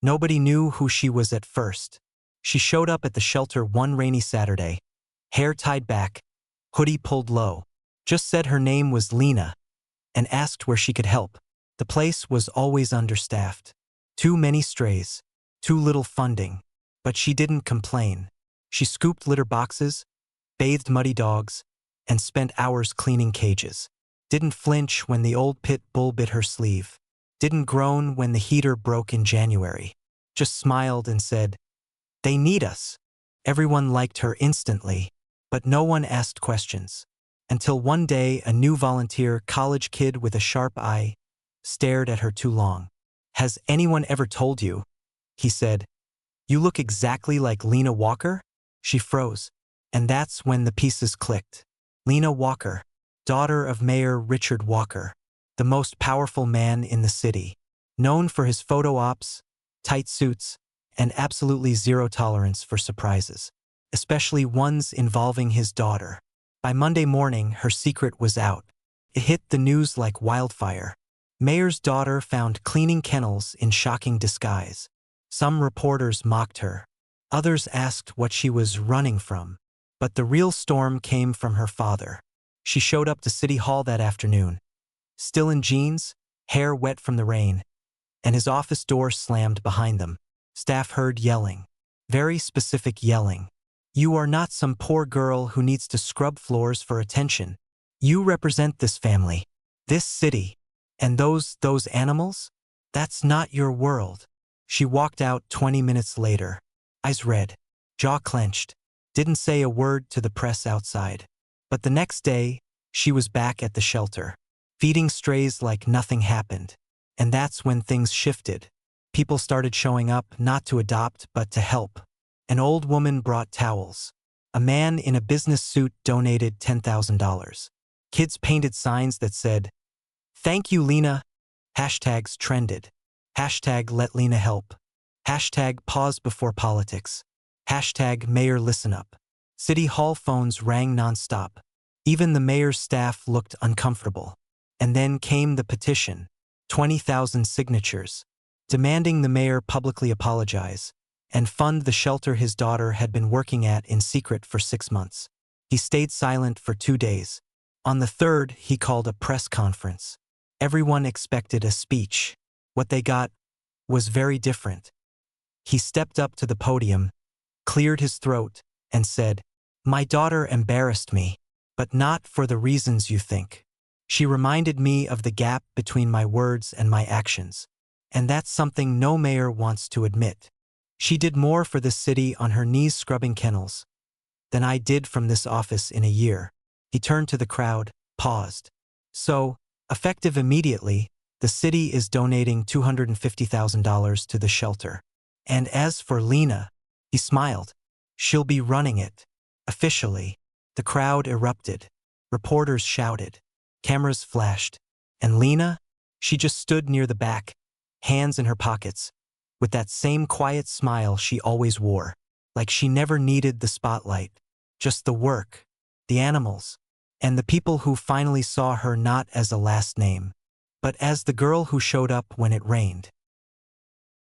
Nobody knew who she was at first. She showed up at the shelter one rainy Saturday, hair tied back, hoodie pulled low, just said her name was Lena, and asked where she could help. The place was always understaffed. Too many strays, too little funding. But she didn't complain. She scooped litter boxes, bathed muddy dogs, and spent hours cleaning cages. Didn't flinch when the old pit bull bit her sleeve. Didn't groan when the heater broke in January. Just smiled and said, "They need us." Everyone liked her instantly, but no one asked questions. Until one day a new volunteer, college kid with a sharp eye, stared at her too long. "Has anyone ever told you?" he said. "You look exactly like Lena Walker?" She froze, and that's when the pieces clicked. Lena Walker, daughter of Mayor Richard Walker, the most powerful man in the city, known for his photo ops, tight suits, and absolutely zero tolerance for surprises, especially ones involving his daughter. By Monday morning, her secret was out. It hit the news like wildfire. Mayor's daughter found cleaning kennels in shocking disguise. Some reporters mocked her. Others asked what she was running from. But the real storm came from her father. She showed up to City Hall that afternoon, still in jeans, hair wet from the rain, and his office door slammed behind them. Staff heard yelling. Very specific yelling. "You are not some poor girl who needs to scrub floors for attention. You represent this family, this city, and those animals? That's not your world." She walked out 20 minutes later, eyes red, jaw clenched, didn't say a word to the press outside. But the next day, she was back at the shelter, feeding strays like nothing happened. And that's when things shifted. People started showing up, not to adopt, but to help. An old woman brought towels. A man in a business suit donated $10,000. Kids painted signs that said, "Thank you, Lena." Hashtags trended. Hashtag let Lena help. Hashtag pause before politics. Hashtag mayor listen up. City Hall phones rang nonstop. Even the mayor's staff looked uncomfortable. And then came the petition. 20,000 signatures, demanding the mayor publicly apologize and fund the shelter his daughter had been working at in secret for 6 months. He stayed silent for 2 days. On the third, he called a press conference. Everyone expected a speech. What they got was very different. He stepped up to the podium, cleared his throat, and said, "My daughter embarrassed me, but not for the reasons you think. She reminded me of the gap between my words and my actions, and that's something no mayor wants to admit. She did more for this city on her knees scrubbing kennels than I did from this office in a year." He turned to the crowd, paused. "So, effective immediately, the city is donating $250,000 to the shelter. And as for Lena," he smiled, "she'll be running it. Officially." The crowd erupted. Reporters shouted. Cameras flashed. And Lena? She just stood near the back, hands in her pockets, with that same quiet smile she always wore, like she never needed the spotlight, just the work, the animals, and the people who finally saw her not as a last name, but as the girl who showed up when it rained.